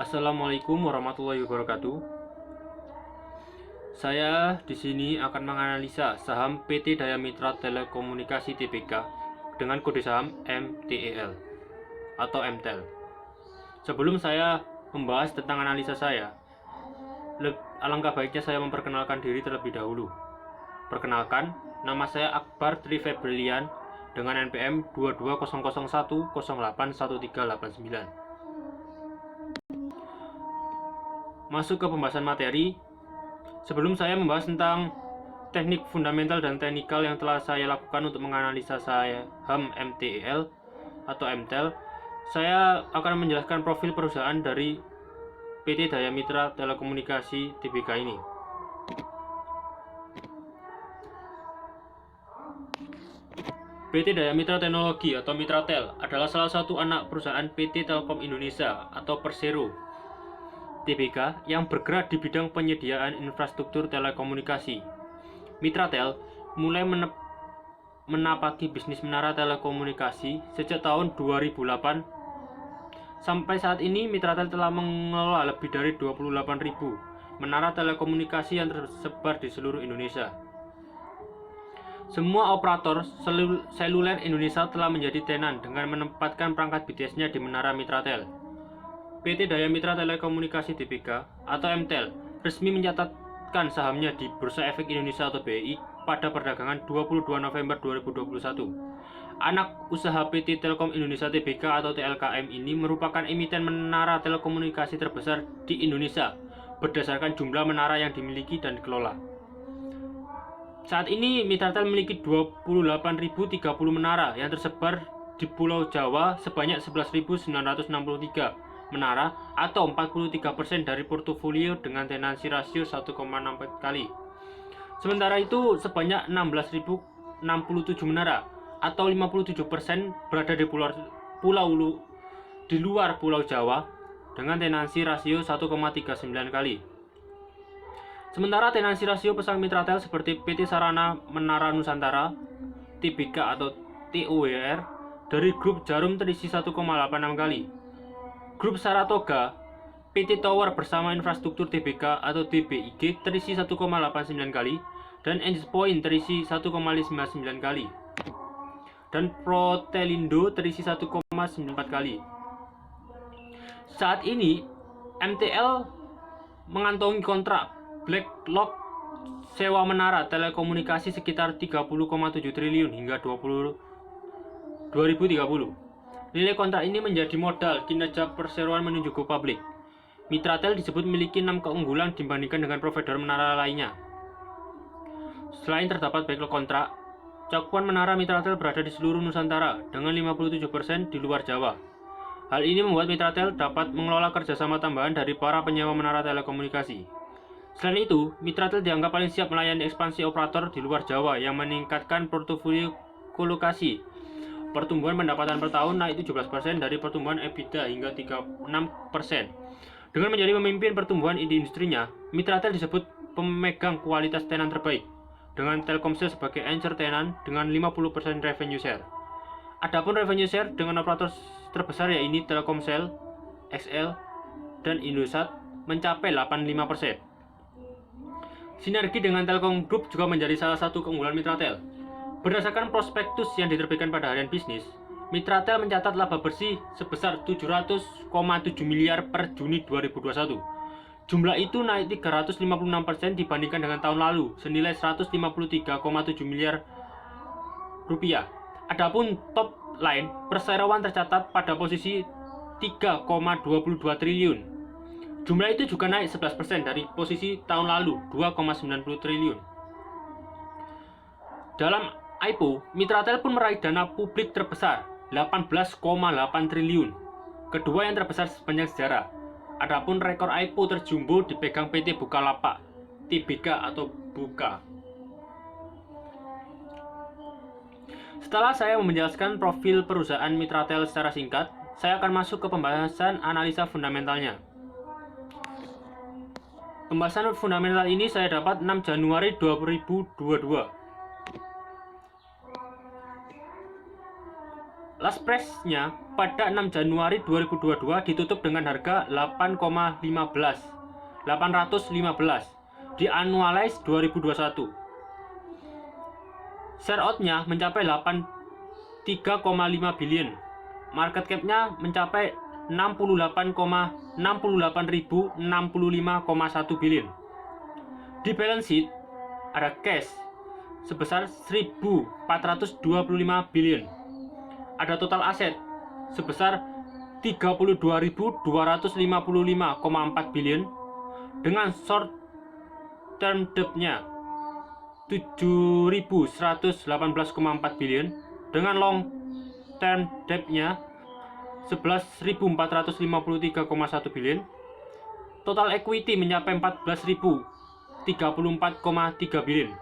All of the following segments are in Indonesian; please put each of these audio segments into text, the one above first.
Assalamualaikum warahmatullahi wabarakatuh. Saya di sini akan menganalisa saham PT Daya Mitra Telekomunikasi Tbk dengan kode saham MTEL atau MTEL. Sebelum saya membahas tentang analisa saya, alangkah baiknya saya memperkenalkan diri terlebih dahulu. Perkenalkan, nama saya Akbar Tri Febrilian dengan NPM 22001081389. Masuk ke pembahasan materi. Sebelum saya membahas tentang teknik fundamental dan teknikal yang telah saya lakukan untuk menganalisa saham MTEL atau MTEL, saya akan menjelaskan profil perusahaan dari PT Daya Mitra Telekomunikasi Tbk ini. PT Daya Mitra Teknologi atau Mitratel adalah salah satu anak perusahaan PT Telkom Indonesia atau Persero Tbk yang bergerak di bidang penyediaan infrastruktur telekomunikasi. Mitratel mulai menapaki bisnis menara telekomunikasi sejak tahun 2008. Sampai saat ini Mitratel telah mengelola lebih dari 28.000 menara telekomunikasi yang tersebar di seluruh Indonesia. Semua operator seluler Indonesia telah menjadi tenan dengan menempatkan perangkat BTS-nya di menara Mitratel. PT Daya Mitra Telekomunikasi Tbk atau MTEL resmi mencatatkan sahamnya di Bursa Efek Indonesia atau BEI pada perdagangan 22 November 2021. Anak usaha PT Telkom Indonesia Tbk atau TLKM ini merupakan emiten menara telekomunikasi terbesar di Indonesia berdasarkan jumlah menara yang dimiliki dan dikelola. Saat ini Mitratel memiliki 28.030 menara yang tersebar di Pulau Jawa sebanyak 11.963 menara atau 43% dari portofolio dengan tenansi rasio 1,64 kali. Sementara itu sebanyak 16.067 menara atau 57% berada di luar Pulau Jawa dengan tenansi rasio 1,39 kali. Sementara tenansi rasio pesan Mitratel seperti PT Sarana Menara Nusantara Tbk atau TOWR dari grup Jarum terisi 1,86 kali. Grup Saratoga PT Tower bersama Infrastruktur Tbk atau DBIG terisi 1,89 kali dan Point terisi 1,59 kali dan Protelindo terisi 1,94 kali. Saat ini MTL mengantongi kontrak backlog sewa menara telekomunikasi sekitar 30,7 triliun hingga 2030. Nilai kontrak ini menjadi modal kinerja perseroan menuju go public. Mitratel disebut memiliki 6 keunggulan dibandingkan dengan provider menara lainnya. Selain terdapat backlog kontrak, cakupan menara Mitratel berada di seluruh Nusantara dengan 57% di luar Jawa. Hal ini membuat Mitratel dapat mengelola kerjasama tambahan dari para penyewa menara telekomunikasi. Selain itu, Mitratel dianggap paling siap melayani ekspansi operator di luar Jawa yang meningkatkan portofolio kolokasi. Pertumbuhan pendapatan per tahun naik 17% dari pertumbuhan EBITDA hingga 36%. Dengan menjadi pemimpin pertumbuhan di industrinya, Mitratel disebut pemegang kualitas tenan terbaik, dengan Telkomsel sebagai anchor tenan dengan 50% revenue share. Adapun revenue share dengan operator terbesar yaitu Telkomsel, XL, dan Indosat mencapai 85%. Sinergi dengan Telkom Group juga menjadi salah satu keunggulan Mitratel. Berdasarkan prospektus yang diterbitkan pada harian bisnis, Mitratel mencatat laba bersih sebesar 700,7 miliar per Juni 2021. Jumlah itu naik 356% dibandingkan dengan tahun lalu, senilai 153,7 miliar rupiah. Adapun top line perseroan tercatat pada posisi 3,22 triliun. Jumlah itu juga naik 11% dari posisi tahun lalu, 2,90 triliun. Dalam IPO, Mitratel pun meraih dana publik terbesar 18,8 triliun, kedua yang terbesar sepanjang sejarah. Adapun rekor IPO terjumbo dipegang PT Bukalapak Tbk atau Buka. Setelah saya menjelaskan profil perusahaan Mitratel secara singkat, saya akan masuk ke pembahasan analisa fundamentalnya. Pembahasan fundamental ini saya dapat 6 Januari 2022. Last price-nya pada 6 Januari 2022 ditutup dengan harga 815 di annualize 2021. Share out-nya mencapai 3,5 billion. Market cap-nya mencapai 68.065,1 billion. Di balance sheet ada cash sebesar 1.425 billion. Ada total aset sebesar 32.255,4 billion dengan short term debt-nya 7.118,4 billion dengan long term debt-nya 11.453,1 billion. Total equity mencapai 14.034,3 billion.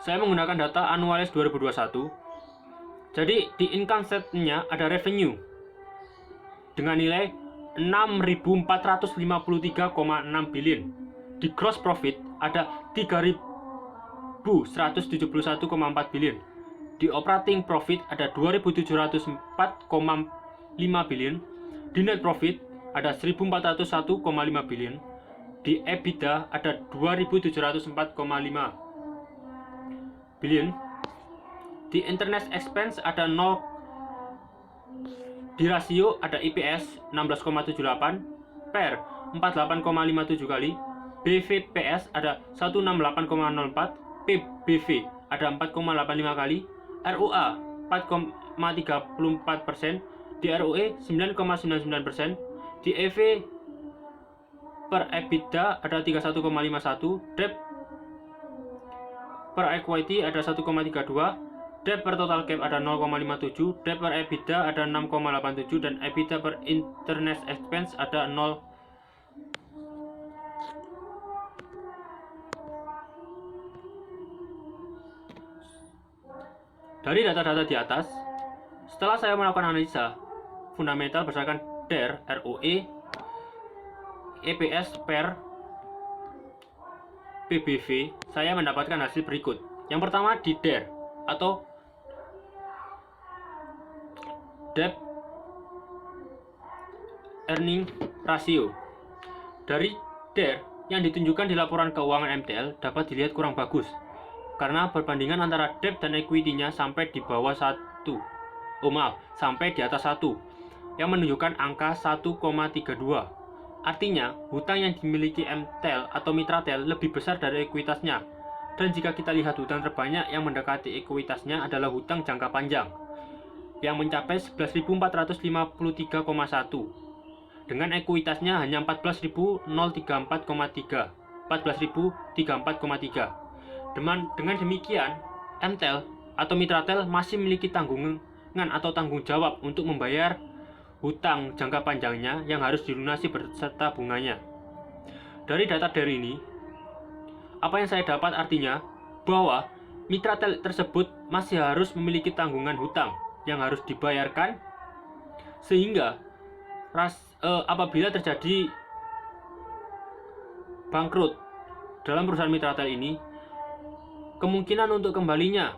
Saya menggunakan data annualize 2021. Jadi di income statement-nya ada revenue dengan nilai 6.453,6 billion. Di gross profit ada 3.171,4 billion. Di operating profit ada 2.704,5 billion. Di net profit ada 1.401,5 billion. Di EBITDA ada 2.704,5 billion. Di internet expense ada 0. Di rasio ada IPS 16,78 per 48,57 kali. BVPS ada 168,04. PBV ada 4,85 kali. ROA 4,34%. Di ROE 9,99%. Di EV per EBITDA ada 31,51. Debt per equity ada 1,32. Debt per total cap ada 0,57, debt per EBITDA ada 6,87 dan EBITDA per internet expense ada 0. Dari data-data di atas, setelah saya melakukan analisa fundamental berdasarkan DER, ROE, EPS per PBV, saya mendapatkan hasil berikut. Yang pertama di DER atau Debt Earning Ratio. Dari DER yang ditunjukkan di laporan keuangan MTL dapat dilihat kurang bagus karena perbandingan antara debt dan equity-nya sampai di bawah 1. Sampai di atas 1 yang menunjukkan angka 1,32. Artinya, hutang yang dimiliki MTEL atau Mitratel lebih besar dari ekuitasnya. Dan jika kita lihat hutang terbanyak yang mendekati ekuitasnya adalah hutang jangka panjang yang mencapai 11.453,1 dengan ekuitasnya hanya 14.034,3. Dengan demikian, MTEL atau Mitratel masih memiliki tanggungan atau tanggung jawab untuk membayar hutang jangka panjangnya yang harus dilunasi beserta bunganya. Dari data dari ini, apa yang saya dapat artinya bahwa Mitratel tersebut masih harus memiliki tanggungan hutang yang harus dibayarkan, sehingga apabila terjadi bangkrut dalam perusahaan Mitratel ini, kemungkinan untuk kembalinya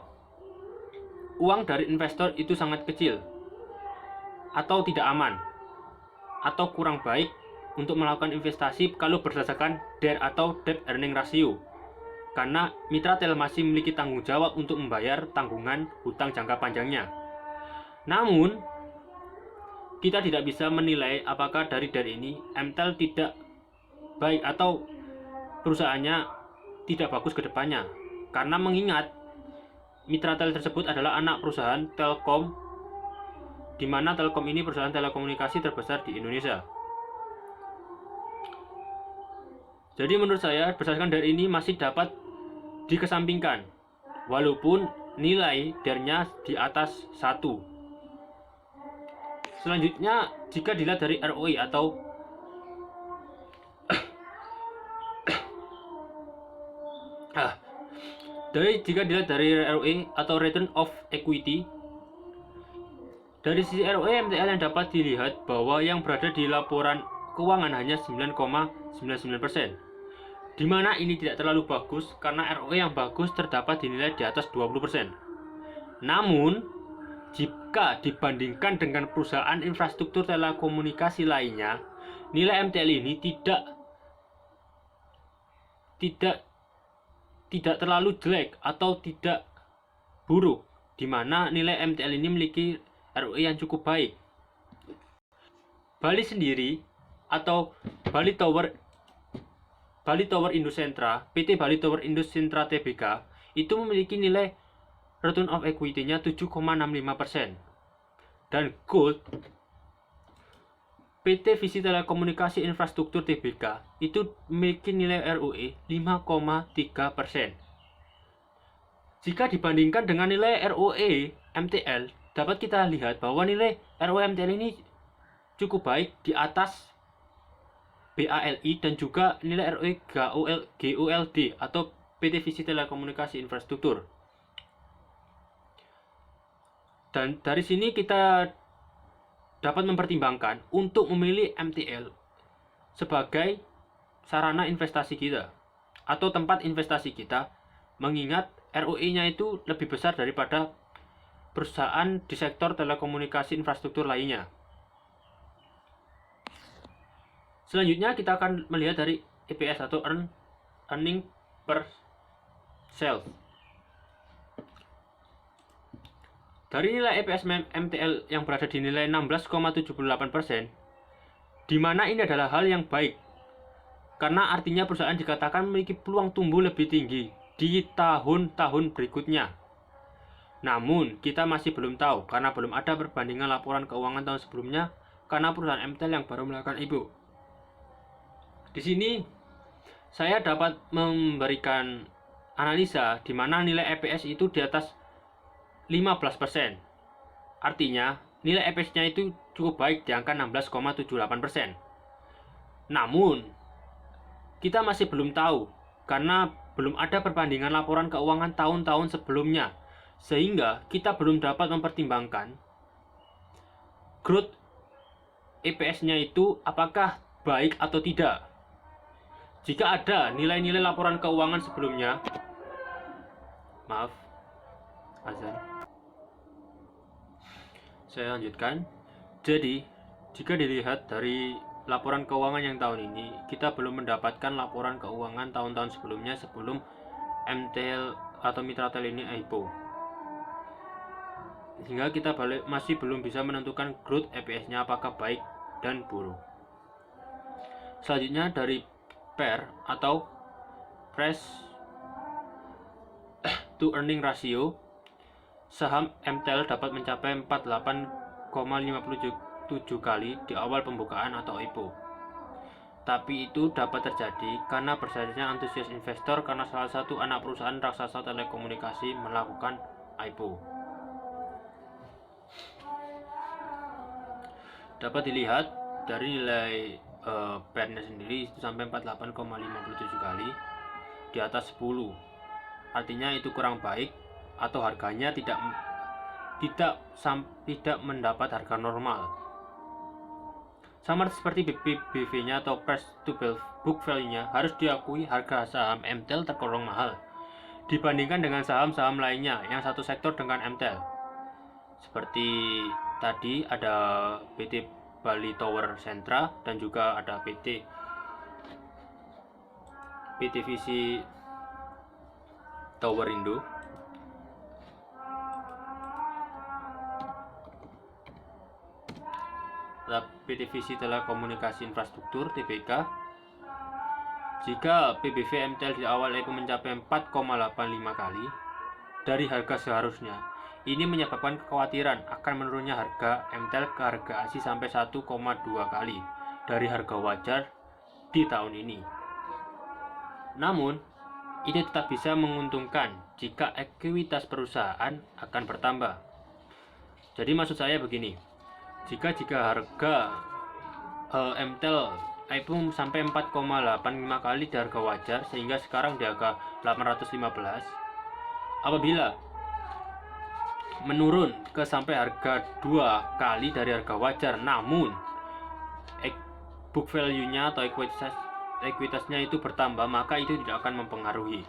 uang dari investor itu sangat kecil atau tidak aman atau kurang baik untuk melakukan investasi kalau berdasarkan DER atau Debt Earning Ratio, karena Mitratel masih memiliki tanggung jawab untuk membayar tanggungan hutang jangka panjangnya. Namun, kita tidak bisa menilai apakah dari DER ini MTEL tidak baik atau perusahaannya tidak bagus ke depannya, karena mengingat Mitratel tersebut adalah anak perusahaan Telkom, di mana Telkom ini perusahaan telekomunikasi terbesar di Indonesia. Jadi menurut saya berdasarkan DER ini masih dapat dikesampingkan, walaupun nilai DER-nya di atas 1. Selanjutnya, jika dilihat dari ROE atau jika dilihat dari ROE atau Return of Equity, dari sisi ROE MTL yang dapat dilihat bahwa yang berada di laporan keuangan hanya 9,99%, di mana ini tidak terlalu bagus karena ROE yang bagus terdapat dinilai di atas 20%. Namun, jika dibandingkan dengan perusahaan infrastruktur telekomunikasi lainnya, nilai MTL ini tidak terlalu jelek atau tidak buruk, di mana nilai MTL ini memiliki ROE yang cukup baik. Bali sendiri atau Bali Tower Indocentra, PT Bali Tower Indocentra Tbk itu memiliki nilai return of equity-nya 7,65%. Dan Gold PT Visi Telekomunikasi Infrastruktur Tbk itu memiliki nilai ROE 5,3%. Jika dibandingkan dengan nilai ROE MTL, dapat kita lihat bahwa nilai ROE MTL ini cukup baik di atas BALI dan juga nilai ROE GOLD atau PT Visi Telekomunikasi Infrastruktur. Dan dari sini kita dapat mempertimbangkan untuk memilih MTL sebagai sarana investasi kita atau tempat investasi kita, mengingat ROE-nya itu lebih besar daripada perusahaan di sektor telekomunikasi infrastruktur lainnya. Selanjutnya kita akan melihat dari EPS atau earning per share. Dari nilai EPS MTL yang berada di nilai 16,78%, di mana ini adalah hal yang baik, karena artinya perusahaan dikatakan memiliki peluang tumbuh lebih tinggi di tahun-tahun berikutnya. Namun, kita masih belum tahu karena belum ada perbandingan laporan keuangan tahun sebelumnya karena perusahaan MTL yang baru melakukan IPO. Di sini, saya dapat memberikan analisa di mana nilai EPS itu di atas 15%. Artinya, nilai EPS-nya itu cukup baik di angka 16,78%. Namun, kita masih belum tahu karena belum ada perbandingan laporan keuangan tahun-tahun sebelumnya, sehingga kita belum dapat mempertimbangkan growth EPS-nya itu apakah baik atau tidak. Jika ada nilai-nilai laporan keuangan sebelumnya, maaf, azan. Saya lanjutkan. Jadi, jika dilihat dari laporan keuangan yang tahun ini, kita belum mendapatkan laporan keuangan tahun-tahun sebelumnya sebelum MTL atau Mitratel ini IPO. Sehingga kita masih belum bisa menentukan growth EPS-nya apakah baik dan buruk. Selanjutnya dari PER atau Price to Earning Ratio, saham MTEL dapat mencapai 48,57 kali di awal pembukaan atau IPO. Tapi itu dapat terjadi karena bersarnya antusias investor karena salah satu anak perusahaan raksasa telekomunikasi melakukan IPO. Dapat dilihat dari nilai PER-nya sendiri itu sampai 48,57 kali di atas 10. Artinya itu kurang baik atau harganya tidak mendapat harga normal. Sama seperti BV-nya atau price to book value-nya, harus diakui harga saham MTEL tergolong mahal dibandingkan dengan saham-saham lainnya yang satu sektor dengan MTEL. Seperti tadi ada PT Bali Tower Sentra dan juga ada PT Visi Tower Indo. PT Visi Telekomunikasi Infrastruktur Tbk. Jika PBV MTEL di awal itu mencapai 4,85 kali dari harga seharusnya, ini menyebabkan kekhawatiran akan menurunnya harga MTEL ke harga ASI sampai 1,2 kali dari harga wajar di tahun ini. Namun, ini tetap bisa menguntungkan jika ekuitas perusahaan akan bertambah. Jadi maksud saya begini, jika harga MTEL IPO sampai 4,85 kali di harga wajar sehingga sekarang di harga 815, apabila menurun ke sampai harga 2 kali dari harga wajar, namun book value-nya atau ekuitasnya itu bertambah, maka itu tidak akan mempengaruhi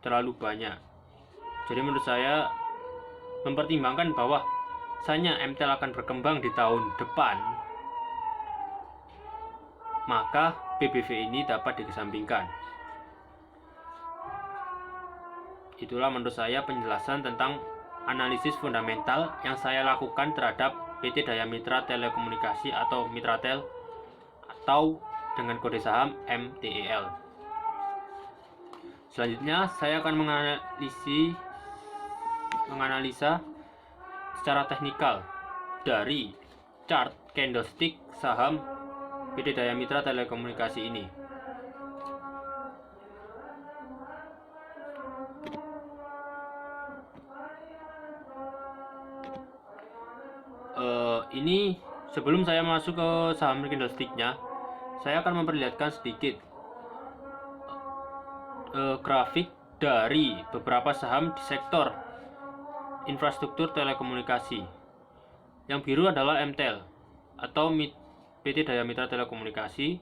terlalu banyak. Jadi menurut saya mempertimbangkan bahwa misalnya MTEL akan berkembang di tahun depan, maka PBV ini dapat dikesampingkan. Itulah menurut saya penjelasan tentang analisis fundamental yang saya lakukan terhadap PT Daya Mitra Telekomunikasi atau Mitratel atau dengan kode saham MTEL. Selanjutnya saya akan menganalisa secara teknikal dari chart candlestick saham PT Daya Mitra Telekomunikasi ini. Ini sebelum saya masuk ke saham candlesticknya, saya akan memperlihatkan sedikit grafik dari beberapa saham di sektor infrastruktur telekomunikasi. Yang biru adalah MTEL atau PT Daya Mitra Telekomunikasi.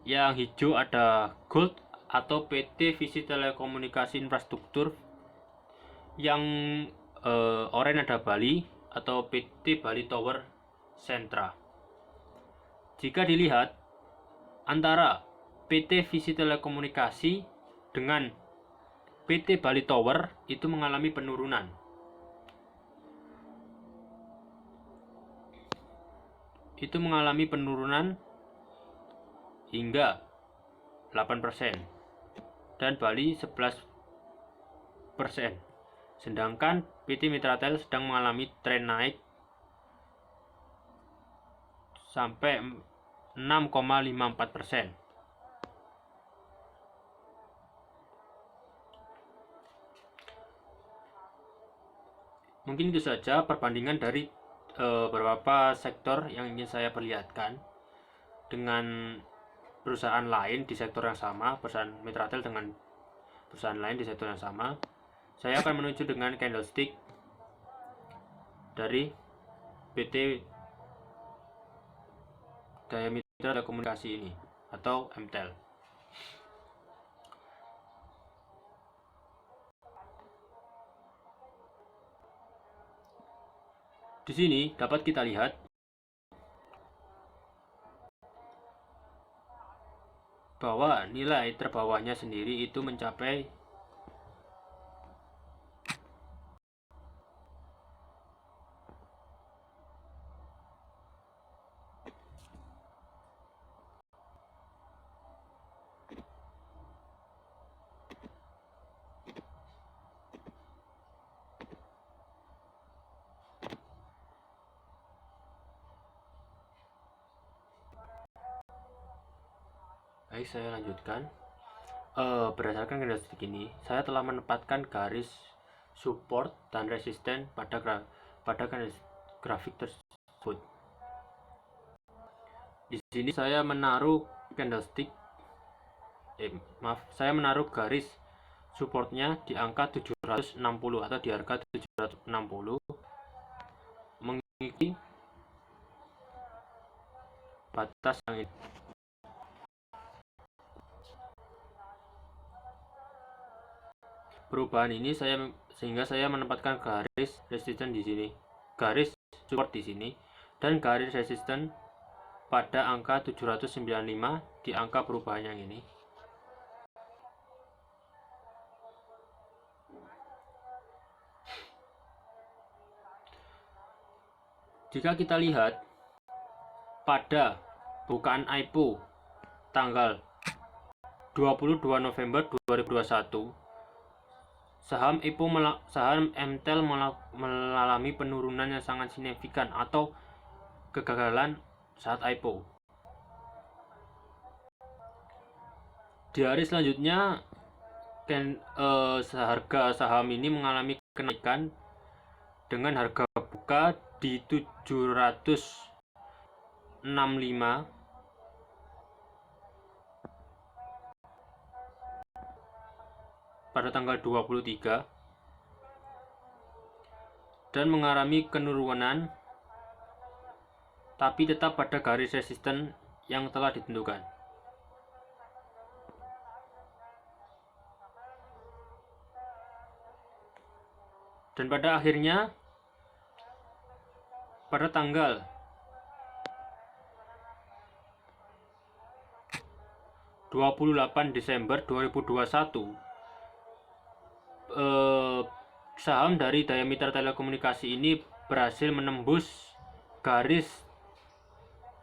Yang hijau ada Gold atau PT Visi Telekomunikasi Infrastruktur. Yang oranye ada Bali atau PT Bali Tower Sentra. Jika dilihat antara PT Visi Telekomunikasi dengan PT Bali Tower itu mengalami penurunan. Itu mengalami penurunan hingga 8% dan Bali 11%. Sedangkan PT Mitratel sedang mengalami tren naik sampai 6,54%. Mungkin itu saja perbandingan dari beberapa sektor yang ingin saya perlihatkan dengan perusahaan lain di sektor yang sama, perusahaan Mitratel dengan perusahaan lain di sektor yang sama. Saya akan menuju dengan candlestick dari PT Daya Mitra Telekomunikasi ini atau MTEL. Di sini dapat kita lihat bahwa nilai terbawahnya sendiri itu mencapai Baik, saya lanjutkan. Berdasarkan candlestick ini, saya telah menempatkan garis support dan resisten pada grafik tersebut. Di sini saya menaruh saya menaruh garis supportnya di angka 760 atau di harga 760 mengikuti batas yang ini. Perubahan ini sehingga saya menempatkan garis resisten di sini, garis support di sini, dan garis resisten pada angka 795 di angka perubahan yang ini. Jika kita lihat pada bukaan IPO tanggal 22 November 2021, saham MTEL mengalami penurunan yang sangat signifikan atau kegagalan saat IPO. Di hari selanjutnya harga saham ini mengalami kenaikan dengan harga buka di 765 pada tanggal 23 dan mengalami penurunan tapi tetap pada garis resisten yang telah ditentukan. Dan pada akhirnya pada tanggal 28 Desember 2021 saham dari Daya Mitra Telekomunikasi ini berhasil menembus garis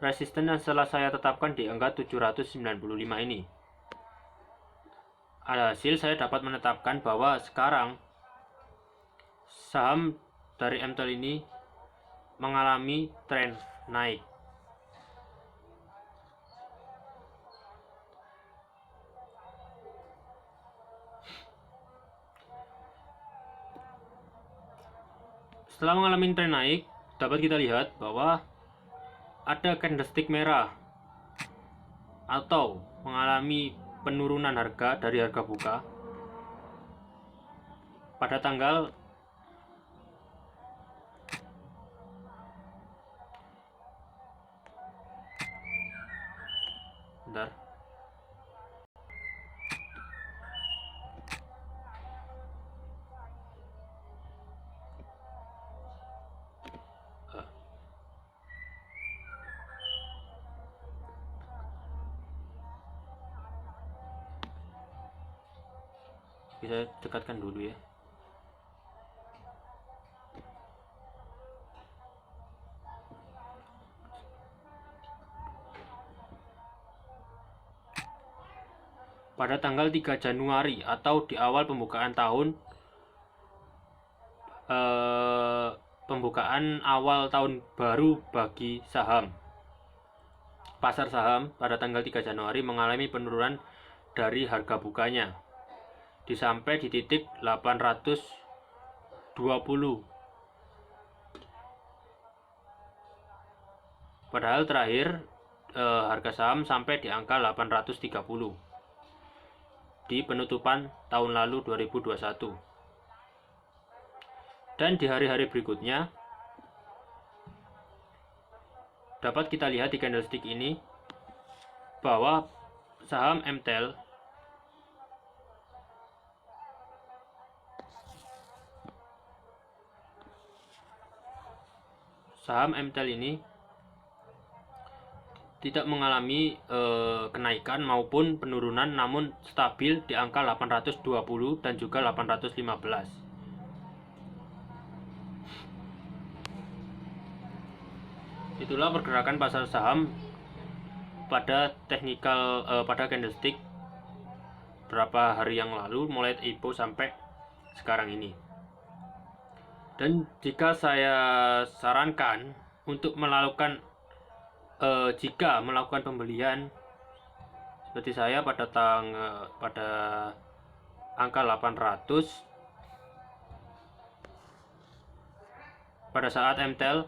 resisten yang setelah saya tetapkan di angka 795 ini. Alhasil saya dapat menetapkan bahwa sekarang saham dari MTEL ini mengalami tren naik. Setelah mengalami tren naik, dapat kita lihat bahwa ada candlestick merah atau mengalami penurunan harga dari harga buka pada tanggal bentar. Bisa dekatkan dulu ya. Pada tanggal 3 Januari atau di awal pembukaan tahun pembukaan awal tahun baru bagi saham. Pasar saham pada tanggal 3 Januari mengalami penurunan dari harga bukanya sampai di titik 820. Padahal terakhir harga saham sampai di angka 830 di penutupan tahun lalu 2021. Dan di hari-hari berikutnya dapat kita lihat di candlestick ini bahwa saham MTEL ini tidak mengalami kenaikan maupun penurunan, namun stabil di angka 820 dan juga 815. Itulah pergerakan pasar saham pada pada candlestick beberapa hari yang lalu, mulai IPO sampai sekarang ini. Dan jika saya sarankan untuk melakukan jika melakukan pembelian seperti saya pada angka 800 pada saat MTEL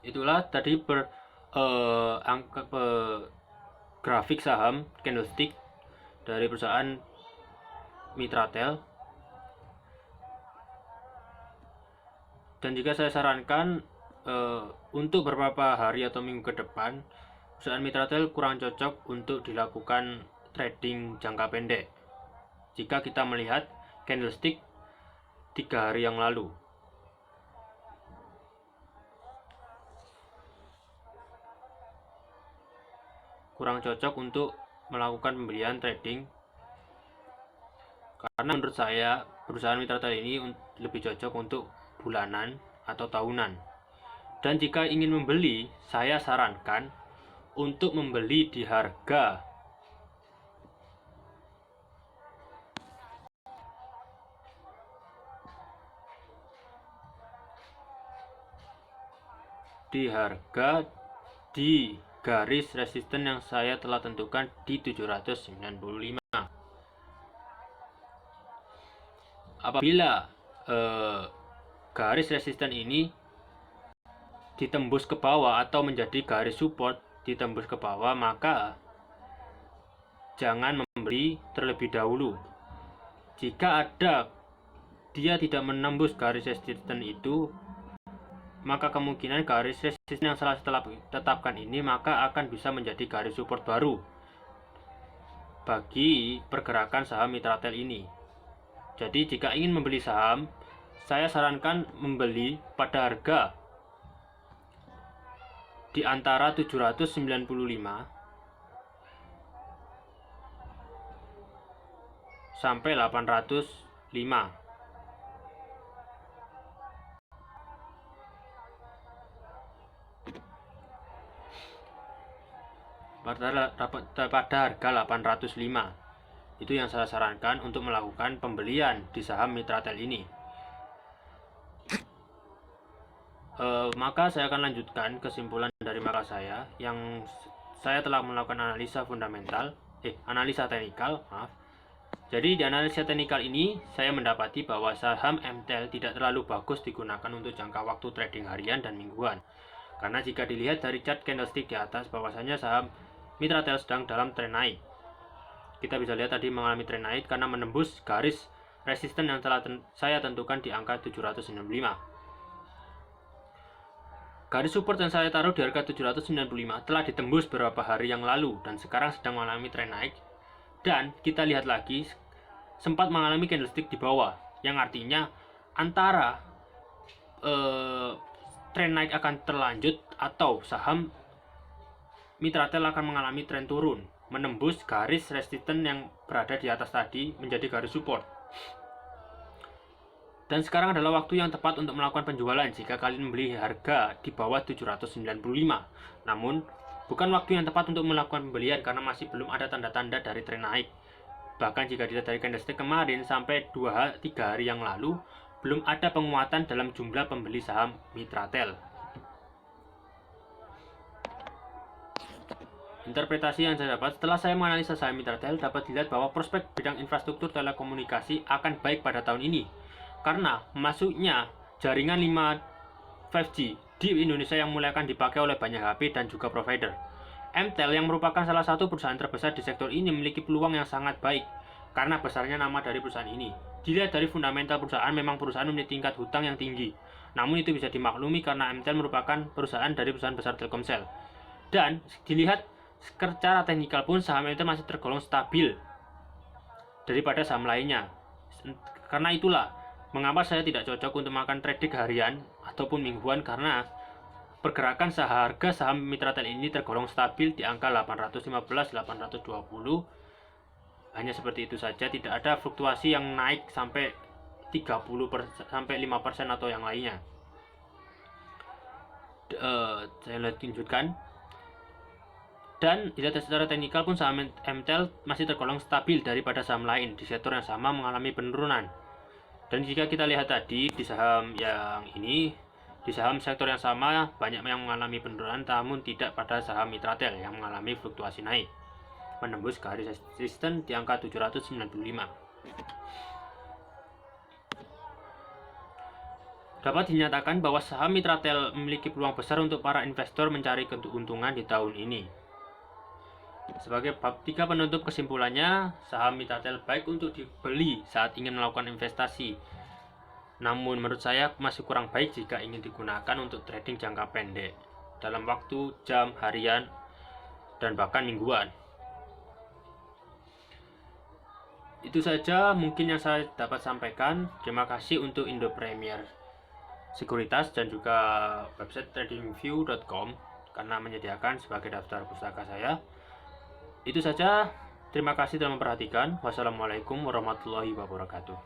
itulah tadi grafik saham candlestick dari perusahaan Mitratel. Dan jika saya sarankan untuk beberapa hari atau minggu ke depan, perusahaan Mitratel kurang cocok untuk dilakukan trading jangka pendek jika kita melihat candlestick 3 hari yang lalu. Kurang cocok untuk melakukan pembelian trading, karena menurut saya perusahaan Mitratel ini lebih cocok untuk bulanan atau tahunan. Dan jika ingin membeli, saya sarankan untuk membeli di harga di garis resisten yang saya telah tentukan di 795. Apabila garis resisten ini ditembus ke bawah atau menjadi garis support ditembus ke bawah, maka jangan membeli terlebih dahulu. Jika dia tidak menembus garis resisten itu, maka kemungkinan garis resisten yang salah setelah ditetapkan ini maka akan bisa menjadi garis support baru bagi pergerakan saham Mitratel ini. Jadi jika ingin membeli saham, saya sarankan membeli pada harga di antara 795 sampai 805. Pada harga 805. Itu yang saya sarankan untuk melakukan pembelian di saham Mitratel ini. Maka saya akan lanjutkan kesimpulan dari makalah saya yang saya telah melakukan analisa fundamental, analisa teknikal, maaf. Jadi di analisa teknikal ini saya mendapati bahwa saham MTEL tidak terlalu bagus digunakan untuk jangka waktu trading harian dan mingguan. Karena jika dilihat dari chart candlestick di atas, bahwasanya saham Mitratel sedang dalam tren naik. Kita bisa lihat tadi mengalami tren naik karena menembus garis resisten yang telah saya tentukan di angka 795. Garis support yang saya taruh di harga 795 telah ditembus beberapa hari yang lalu dan sekarang sedang mengalami tren naik. Dan kita lihat lagi sempat mengalami candlestick di bawah, yang artinya antara tren naik akan terlanjut atau saham Mitratel akan mengalami tren turun, menembus garis resisten yang berada di atas tadi menjadi garis support. Dan sekarang adalah waktu yang tepat untuk melakukan penjualan jika kalian membeli harga di bawah 795. Namun, bukan waktu yang tepat untuk melakukan pembelian karena masih belum ada tanda-tanda dari tren naik. Bahkan jika dilihat dari candlestick kemarin sampai 2-3 hari yang lalu, belum ada penguatan dalam jumlah pembeli saham Mitratel. Interpretasi yang saya dapat setelah saya menganalisa saham Mitratel dapat dilihat bahwa prospek bidang infrastruktur telekomunikasi akan baik pada tahun ini karena masuknya jaringan 5G di Indonesia yang mulai akan dipakai oleh banyak HP dan juga provider. MTEL yang merupakan salah satu perusahaan terbesar di sektor ini memiliki peluang yang sangat baik karena besarnya nama dari perusahaan ini. Dilihat dari fundamental perusahaan, memang perusahaan memiliki tingkat hutang yang tinggi. Namun itu bisa dimaklumi karena MTEL merupakan perusahaan dari perusahaan besar Telkomsel. Dan dilihat secara teknikal pun saham MTEL masih tergolong stabil daripada saham lainnya. Karena itulah mengapa saya tidak cocok untuk melakukan trading harian ataupun mingguan karena pergerakan harga saham Mitratel ini tergolong stabil di angka 815-820. Hanya seperti itu saja, tidak ada fluktuasi yang naik sampai 30% sampai 5% atau yang lainnya. Saya lanjutkan. Dan dilihat secara teknikal pun saham MTEL masih tergolong stabil daripada saham lain di sektor yang sama mengalami penurunan. Dan jika kita lihat tadi di saham yang ini, di saham sektor yang sama banyak yang mengalami penurunan, namun tidak pada saham Mitratel yang mengalami fluktuasi naik, menembus garis resisten di angka 795. Dapat dinyatakan bahwa saham Mitratel memiliki peluang besar untuk para investor mencari keuntungan di tahun ini. Sebagai bab 3 penutup kesimpulannya, saham Mitratel baik untuk dibeli saat ingin melakukan investasi. Namun menurut saya masih kurang baik jika ingin digunakan untuk trading jangka pendek dalam waktu jam, harian, dan bahkan mingguan. Itu saja mungkin yang saya dapat sampaikan. Terima kasih untuk Indo Premier Sekuritas dan juga website tradingview.com karena menyediakan sebagai daftar pustaka saya. Itu saja, terima kasih telah memperhatikan. Wassalamualaikum warahmatullahi wabarakatuh.